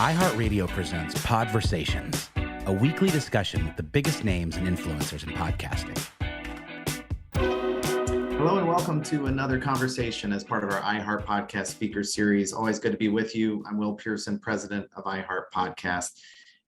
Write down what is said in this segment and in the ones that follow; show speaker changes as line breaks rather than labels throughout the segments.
iHeartRadio presents Podversations, a weekly discussion with the biggest names and influencers in podcasting.
Hello and welcome to another conversation as part of our iHeartPodcast speaker series. Always good to be with you. I'm Will Pearson, president of iHeartPodcast.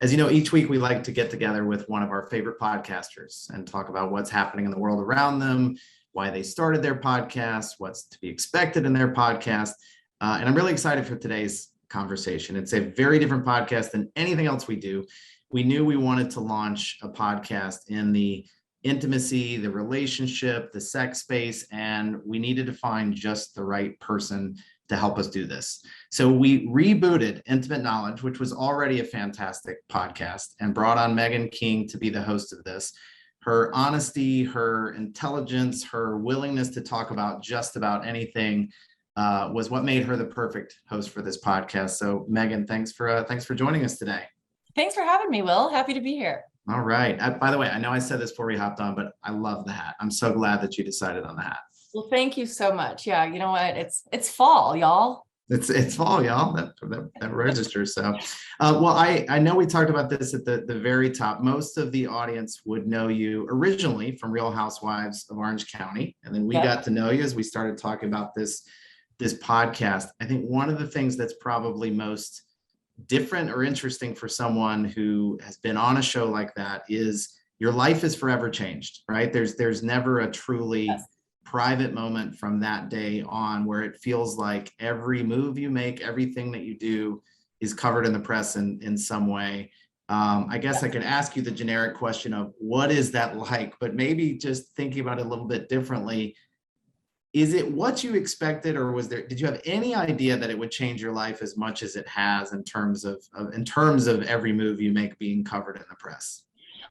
As you know, each week we like to get together with one of our favorite podcasters and talk about what's happening in the world around them, why they started their podcast, what's to be expected in their podcast. And I'm really excited for today's conversation. It's a very different podcast than anything else we do. We knew we wanted to launch a podcast in the intimacy, the relationship, the sex space, and we needed to find just the right person to help us do this. So we rebooted Intimate Knowledge, which was already a fantastic podcast, and brought on Meghan King to be the host of this. Her honesty, her intelligence, her willingness to talk about just about anything was what made her the perfect host for this podcast. So Meghan, thanks for joining us today.
Thanks for having me, Will. Happy to be here.
All right. By the way, I know I said this before we hopped on, but I love the hat. I'm so glad that you decided on the hat.
Well, thank you so much. Yeah, you know what? It's fall, y'all.
It's fall, y'all. That registers. So, well, I know we talked about this at the very top. Most of the audience would know you originally from Real Housewives of Orange County, and then we got to know you as we started talking about this podcast. I think one of the things that's probably most different or interesting for someone who has been on a show like that is your life is forever changed, right? There's never a truly private moment from that day on where it feels like every move you make, everything that you do is covered in the press in some way. I guess I could ask you the generic question of what is that like, but maybe just thinking about it a little bit differently. Is it what you expected, or did you have any idea that it would change your life as much as it has in terms of every move you make being covered in the press?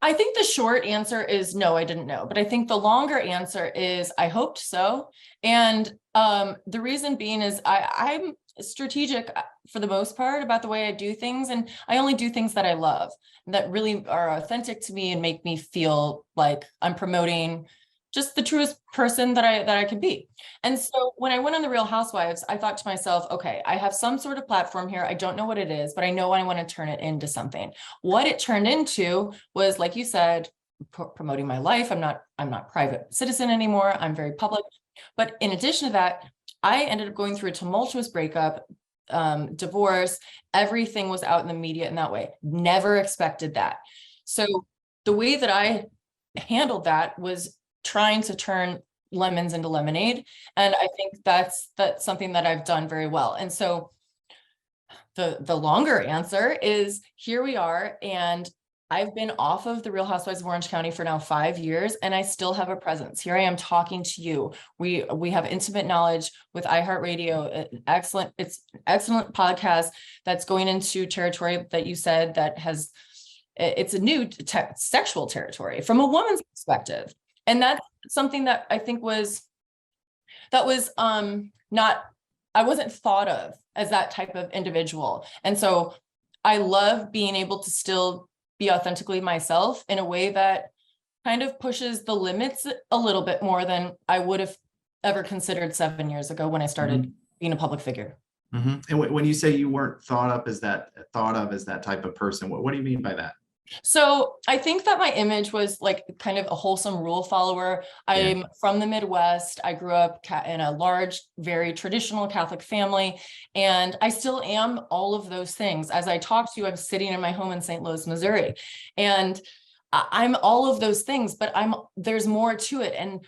I think the short answer is no, I didn't know. But I think the longer answer is I hoped so. And the reason being is I'm strategic for the most part about the way I do things. And I only do things that I love, that really are authentic to me and make me feel like I'm promoting just the truest person that I can be. And so when I went on the Real Housewives, I thought to myself, okay, I have some sort of platform here. I don't know what it is, but I know I want to turn it into something. What it turned into was, like you said, promoting my life. I'm not private citizen anymore. I'm very public. But in addition to that, I ended up going through a tumultuous breakup, divorce. Everything was out in the media in that way. Never expected that. So the way that I handled that was trying to turn lemons into lemonade. And I think that's something that I've done very well. And so the longer answer is here we are. And I've been off of the Real Housewives of Orange County for now 5 years, and I still have a presence. Here I am talking to you. We have Intimate Knowledge with iHeartRadio. It's an excellent podcast that's going into territory that you said it's a new sexual territory from a woman's perspective. And that's something that I think was not, I wasn't thought of as that type of individual. And so I love being able to still be authentically myself in a way that kind of pushes the limits a little bit more than I would have ever considered 7 years ago when I started being a public figure.
Mm-hmm. And when you say you weren't thought of as that type of person, what do you mean by that?
So I think that my image was like kind of a wholesome rule follower. I'm from the Midwest. I grew up in a large, very traditional Catholic family, and I still am all of those things. As I talk to you, I'm sitting in my home in St. Louis, Missouri, and I'm all of those things, but there's more to it. And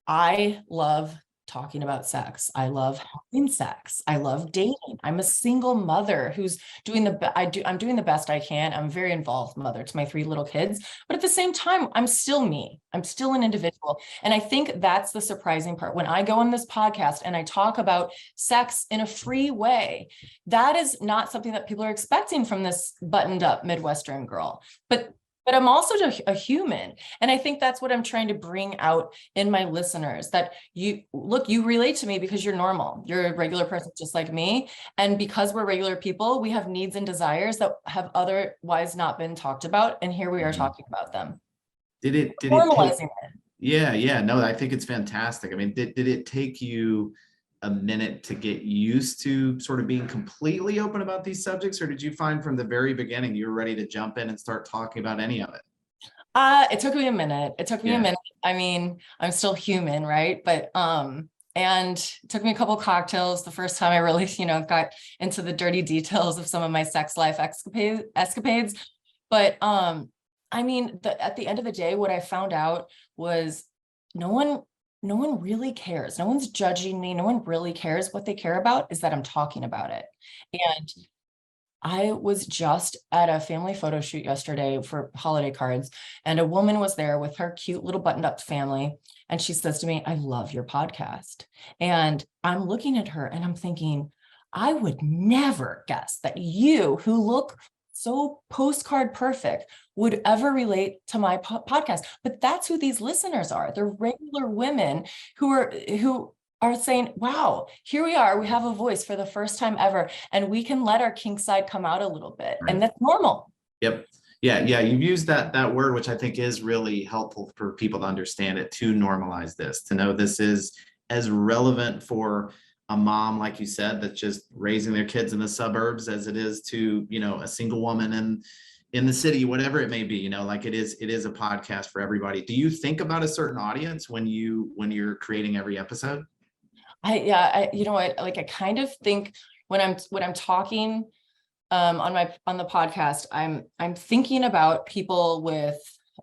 I love talking about sex. I love having sex. I love dating. I'm a single mother who's I'm doing the best I can. I'm a very involved mother to my 3 little kids, but at the same time, I'm still me. I'm still an individual. And I think that's the surprising part. When I go on this podcast and I talk about sex in a free way, that is not something that people are expecting from this buttoned up Midwestern girl. But I'm also a human. And I think that's what I'm trying to bring out in my listeners, that you relate to me because you're normal. You're a regular person just like me. And because we're regular people, we have needs and desires that have otherwise not been talked about. And here we are talking about them.
Normalizing it. Yeah. No, I think it's fantastic. I mean, did it take you a minute to get used to sort of being completely open about these subjects, or did you find from the very beginning you were ready to jump in and start talking about any of it?
It took me a minute. I mean, I'm still human, right? But and it took me a couple cocktails the first time I really, got into the dirty details of some of my sex life escapades. But I mean, at the end of the day, what I found out was no one really cares. No one's judging me. No one really cares. What they care about is that I'm talking about it. And I was just at a family photo shoot yesterday for holiday cards, and a woman was there with her cute little buttoned up family. And she says to me, "I love your podcast." And I'm looking at her and I'm thinking, I would never guess that you, who look so postcard perfect, would ever relate to my podcast. But that's who these listeners are. They're regular women who are saying, wow, here we are. We have a voice for the first time ever, and we can let our kink side come out a little bit. Right. And that's normal.
Yep. Yeah. You've used that word, which I think is really helpful for people to understand it, to normalize this, to know this is as relevant for a mom, like you said, that's just raising their kids in the suburbs as it is to, a single woman in the city, whatever it may be, like it is a podcast for everybody. Do you think about a certain audience when you're creating every episode?
I kind of think when I'm talking on the podcast, I'm thinking about people with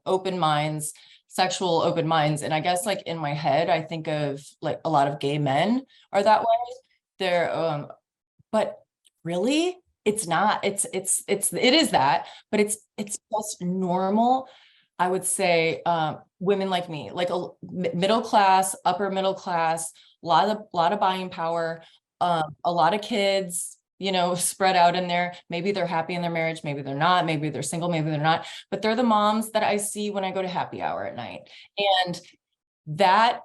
open minds, sexual open minds. And I guess like in my head, I think of like a lot of gay men are that way. They're but really it's not, it is that, but it's just normal. I would say women like me, like a middle class, upper middle class, a lot of buying power, a lot of kids, spread out in there. Maybe they're happy in their marriage, maybe they're not, maybe they're single, maybe they're not, but they're the moms that I see when I go to happy hour at night. And that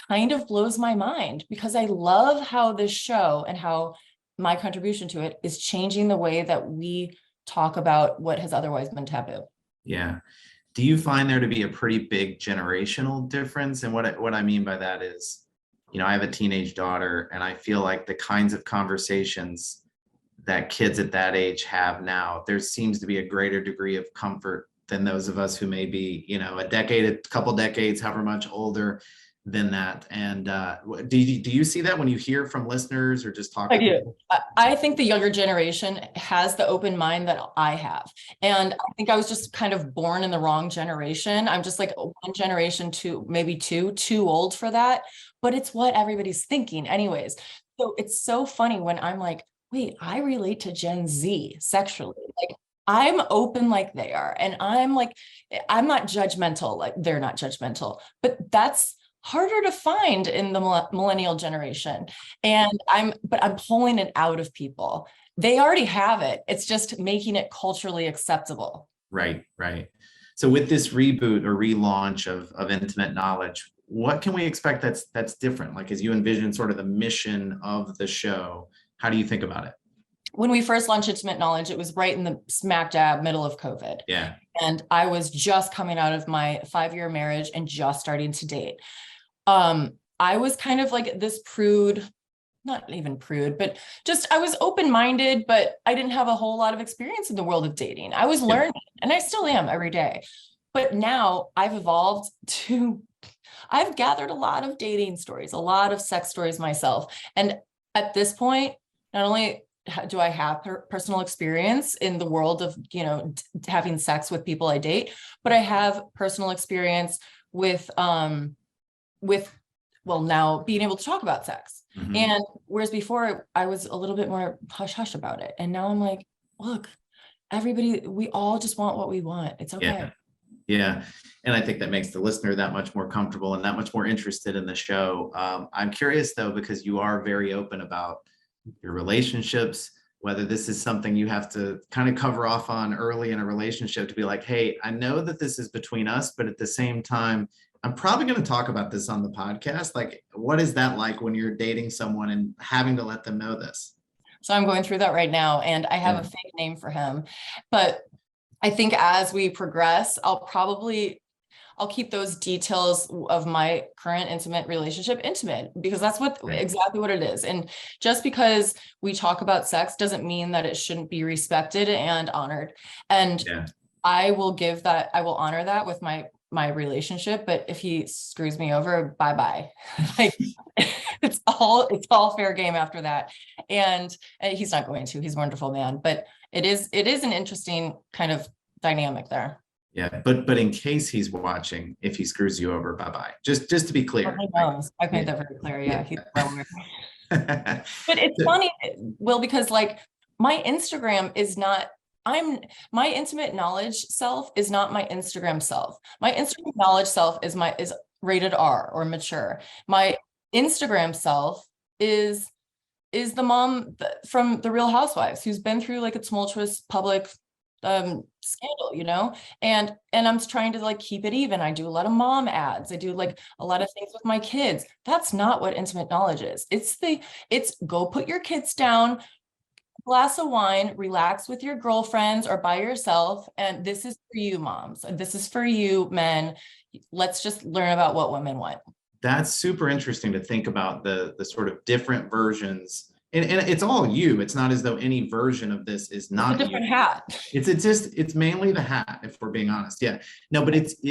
kind of blows my mind, because I love how this show and how my contribution to it is changing the way that we talk about what has otherwise been taboo.
Yeah. Do you find there to be a pretty big generational difference? And what I mean by that is, I have a teenage daughter, and I feel like the kinds of conversations that kids at that age have now, there seems to be a greater degree of comfort than those of us who may be, a couple decades, however much older than that. And do you see that when you hear from listeners or just talk to people?
I think the younger generation has the open mind that I have. And I think I was just kind of born in the wrong generation. I'm just like one generation maybe too old for that, but it's what everybody's thinking anyways. So it's so funny when I'm like, wait, I relate to Gen Z sexually. Like I'm open like they are. And I'm like, I'm not judgmental, like they're not judgmental, but that's harder to find in the millennial generation. And I'm pulling it out of people. They already have it. It's just making it culturally acceptable.
Right. So with this reboot or relaunch of Intimate Knowledge, what can we expect that's different? Like, as you envision sort of the mission of the show, how do you think about it?
When we first launched Intimate Knowledge, it was right in the smack dab middle of COVID.
Yeah.
And I was just coming out of my 5-year marriage and just starting to date. I was kind of like this prude, not even prude, but just, I was open-minded, but I didn't have a whole lot of experience in the world of dating. I was learning, and I still am every day. But now I've evolved I've gathered a lot of dating stories, a lot of sex stories myself. And at this point, not only do I have personal experience in the world of, having sex with people I date, but I have personal experience with now being able to talk about sex. Mm-hmm. And whereas before I was a little bit more hush hush about it. And now I'm like, look, we all just want what we want. It's okay.
Yeah. And I think that makes the listener that much more comfortable and that much more interested in the show. I'm curious though, because you are very open about your relationships, whether this is something you have to kind of cover off on early in a relationship to be like, hey, I know that this is between us, but at the same time, I'm probably going to talk about this on the podcast. Like, what is that like when you're dating someone and having to let them know this?
So I'm going through that right now, and I have a fake name for him, but I think as we progress, I'll keep those details of my current intimate relationship intimate, because that's exactly what it is. And just because we talk about sex doesn't mean that it shouldn't be respected and honored. And I will honor that with my relationship. But if he screws me over, bye-bye. Like it's all fair game after that. And he's not going to. He's a wonderful man. But it is an interesting kind of dynamic there.
Yeah, but in case he's watching, if he screws you over, bye-bye. Just to be clear.
I've made that very clear. Yeah. He's well aware. But it's funny, Will, because like my Instagram is not, my intimate knowledge self is not my Instagram self. My Instagram knowledge self is rated R or mature. My Instagram self is the mom from the Real Housewives who's been through like a tumultuous public scandal, and I'm trying to like keep it even. I do a lot of mom ads. I do like a lot of things with my kids. That's not what intimate knowledge is. It's go put your kids down, glass of wine, relax with your girlfriends or by yourself. And this is for you moms. And this is for you men. Let's just learn about what women want.
That's super interesting to think about the sort of different versions. And it's all you. It's not as though any version of this is not
a different hat.
It's mainly the hat, if we're being honest. Yeah. No, but it's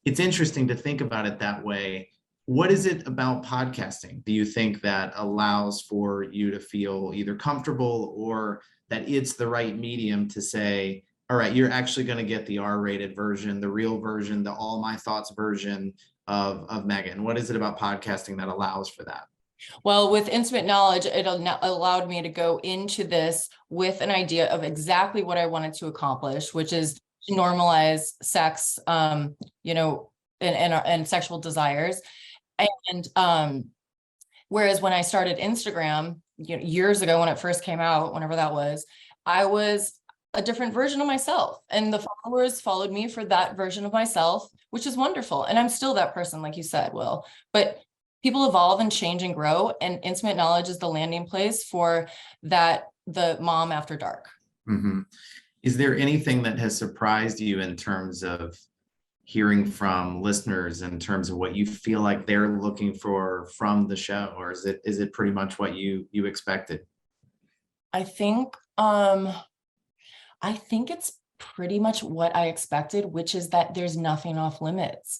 interesting to think about it that way. What is it about podcasting, do you think, that allows for you to feel either comfortable or that it's the right medium to say, all right, you're actually going to get the R-rated version, the real version, the all my thoughts version of Meghan? What is it about podcasting that allows for that?
Well, with intimate knowledge, it allowed me to go into this with an idea of exactly what I wanted to accomplish, which is to normalize sex, and sexual desires. And whereas when I started Instagram, years ago when it first came out, whenever that was, I was a different version of myself, and the followers followed me for that version of myself, which is wonderful. And I'm still that person, like you said, Will, but people evolve and change and grow, and intimate knowledge is the landing place for that, the mom after dark.
Mm-hmm. Is there anything that has surprised you in terms of hearing from listeners, in terms of what you feel like they're looking for from the show, or is it pretty much what you expected?
I think it's pretty much what I expected, which is that there's nothing off limits.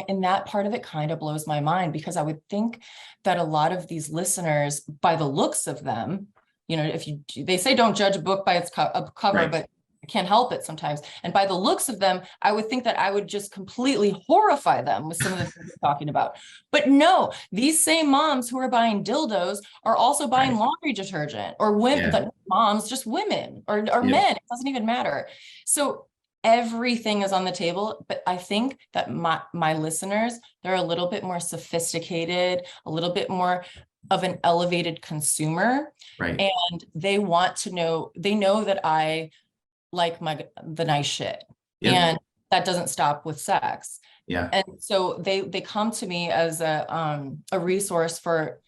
And that part of it kind of blows my mind, because I would think that a lot of these listeners, by the looks of them, they say don't judge a book by its cover, right, but I can't help it sometimes. And by the looks of them, I would think that I would just completely horrify them with some of the things we're talking about. But no, these same moms who are buying dildos are also buying laundry detergent, or women, moms, just women or men. It doesn't even matter. So everything is on the table. But I think that my listeners, they're a little bit more sophisticated, a little bit more of an elevated consumer.
Right.
And they want to know, they know that I like the nice shit. Yep. And that doesn't stop with sex.
Yeah.
And so they come to me as a resource for,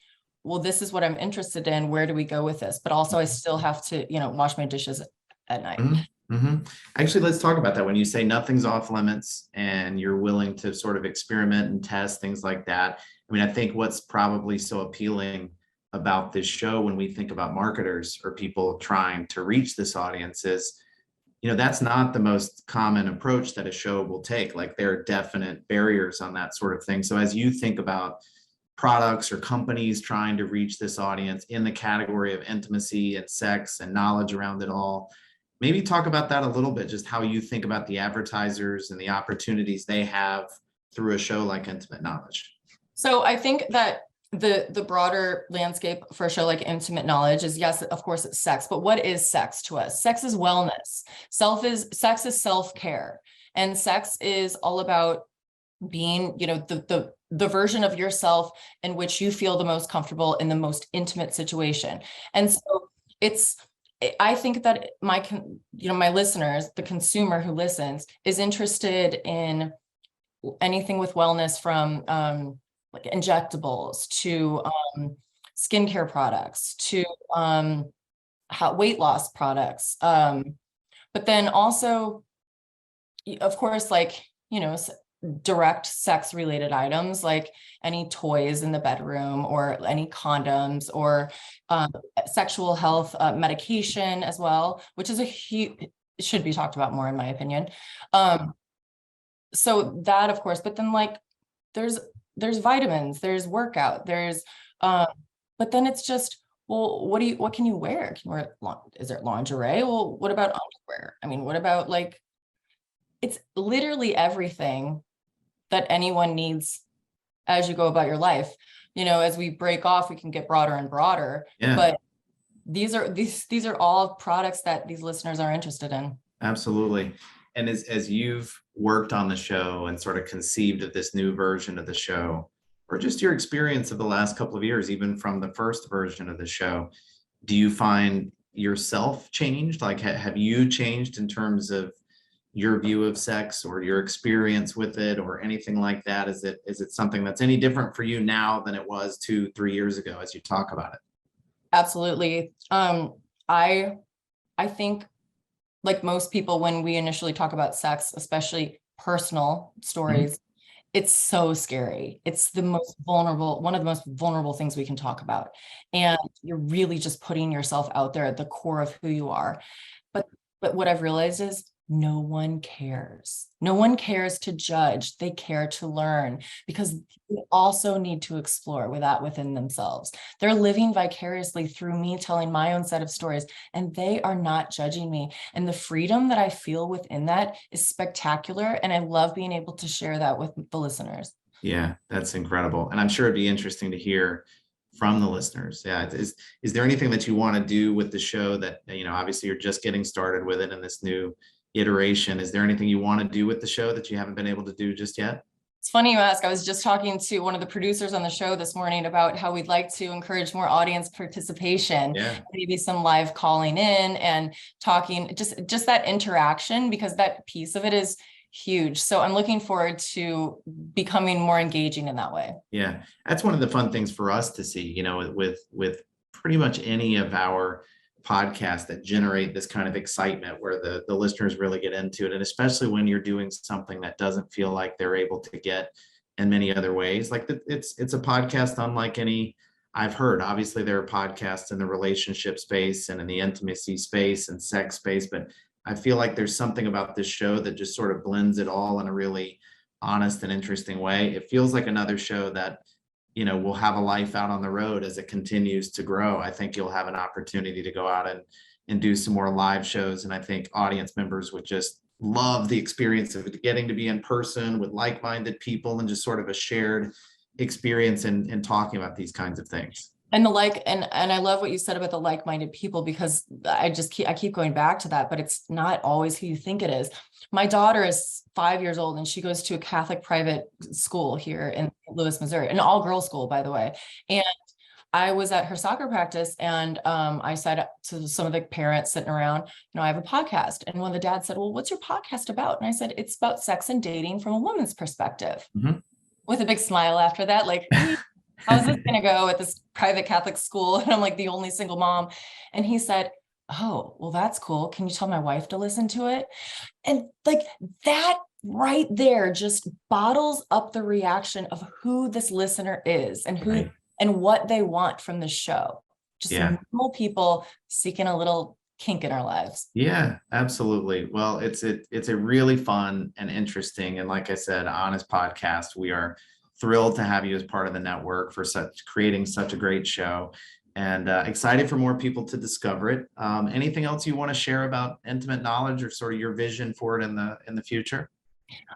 well, this is what I'm interested in. Where do we go with this? But also I still have to, wash my dishes at night.
Mm-hmm. Mm-hmm. Actually, let's talk about that. When you say nothing's off limits and you're willing to sort of experiment and test things like that. I mean, I think what's probably so appealing about this show when we think about marketers or people trying to reach this audience is, that's not the most common approach that a show will take. Like, there are definite barriers on that sort of thing. So as you think about products or companies trying to reach this audience in the category of intimacy and sex and knowledge around it all, maybe talk about that a little bit, just how you think about the advertisers and the opportunities they have through a show like Intimate Knowledge.
So I think that the broader landscape for a show like Intimate Knowledge is, yes, of course it's sex, but what is sex to us? Sex is wellness. Sex is self-care, and sex is all about being, the version of yourself in which you feel the most comfortable in the most intimate situation. And so I think that my listeners, the consumer who listens, is interested in anything with wellness, from like injectables to skincare products to weight loss products. But then also, of course, direct sex related items, like any toys in the bedroom or any condoms or sexual health medication as well, which is should be talked about more in my opinion. So that of course, but then like there's vitamins, there's workout, there's but then it's just, well, what can you wear? Can you wear, is there lingerie? Well, what about underwear? I mean, what about like, it's literally everything that anyone needs as you go about your life. You know, as we break off, we can get broader and broader, but these are all products that these listeners are interested in.
Absolutely. And as you've worked on the show and sort of conceived of this new version of the show, or just your experience of the last couple of years, even from the first version of the show, do you find yourself changed? Like, have you changed in terms of your view of sex or your experience with it or anything like that? Is it something that's any different for you now than it was 2-3 years ago as you talk about it?
Absolutely. I think like most people, when we initially talk about sex, especially personal stories, it's so scary. It's the most vulnerable, one of the most vulnerable things we can talk about. And you're really just putting yourself out there at the core of who you are. But what I've realized is no one cares. No one cares to judge. They care to learn, because they also need to explore within themselves. They're living vicariously through me telling my own set of stories, and they are not judging me. And the freedom that I feel within that is spectacular. And I love being able to share that with the listeners.
Yeah, that's incredible. And I'm sure it'd be interesting to hear from the listeners. Yeah. Is there anything that you want to do with the show that, you know, obviously you're just getting started with it in this new iteration? Is there anything you want to do with the show that you haven't been able to do just yet?
It's funny you ask. I was just talking to one of the producers on the show this morning about how we'd like to encourage more audience participation, maybe some live calling in and talking, just that interaction, because that piece of it is huge. So I'm looking forward to becoming more engaging in that way.
Yeah, that's one of the fun things for us to see, you know, with pretty much any of our podcasts that generate this kind of excitement where the listeners really get into it. And especially when you're doing something that doesn't feel like they're able to get in many other ways. Like it's a podcast unlike any I've heard. Obviously there are podcasts in the relationship space and in the intimacy space and sex space, but I feel like there's something about this show that just sort of blends it all in a really honest and interesting way. It feels like another show that, you know, will have a life out on the road as it continues to grow. I think you'll have an opportunity to go out and do some more live shows. And I think audience members would just love the experience of getting to be in person with like-minded people and just sort of a shared experience in talking about these kinds of things.
And and I love what you said about the like-minded people, because I keep going back to that, but it's not always who you think it is. My daughter is 5 years old and she goes to a Catholic private school here in Louis, Missouri, an all-girls school, by the way. And I was at her soccer practice and I said to some of the parents sitting around, you know, I have a podcast. And one of the dads said, well, what's your podcast about? And I said, it's about sex and dating from a woman's perspective. With a big smile after that, like, how's this going to go at this private Catholic school? And I'm like the only single mom. And he said, oh, well, that's cool. Can you tell my wife to listen to it? And like that right there just bottles up the reaction of who this listener is and who and what they want from the show. Just normal people seeking a little kink in our lives.
Yeah, absolutely. Well, it's a really fun and interesting, and like I said, honest podcast. We are thrilled to have you as part of the network for creating such a great show, and excited for more people to discover it. Anything else you want to share about Intimate Knowledge or sort of your vision for it in the future?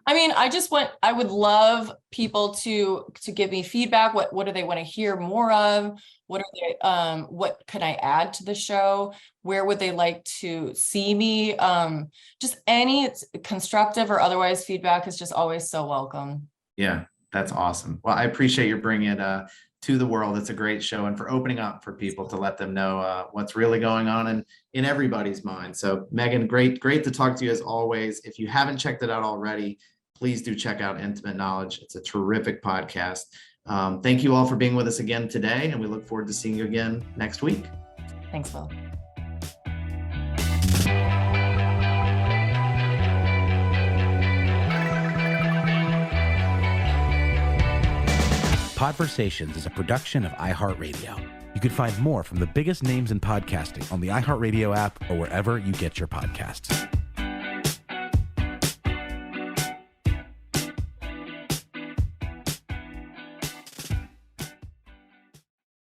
I mean, I would love people to give me feedback. What do they want to hear more of? What can I add to the show? Where would they like to see me? Just any constructive or otherwise feedback is just always so welcome.
Yeah, that's awesome. Well, I appreciate you bringing it to the world. It's a great show, and for opening up for people to let them know what's really going on in everybody's mind. So Meghan, great to talk to you as always. If you haven't checked it out already, please do check out Intimate Knowledge. It's a terrific podcast. Thank you all for being with us again today, and we look forward to seeing you again next week.
Thanks, Will.
Podversations is a production of iHeartRadio. You can find more from the biggest names in podcasting on the iHeartRadio app or wherever you get your podcasts.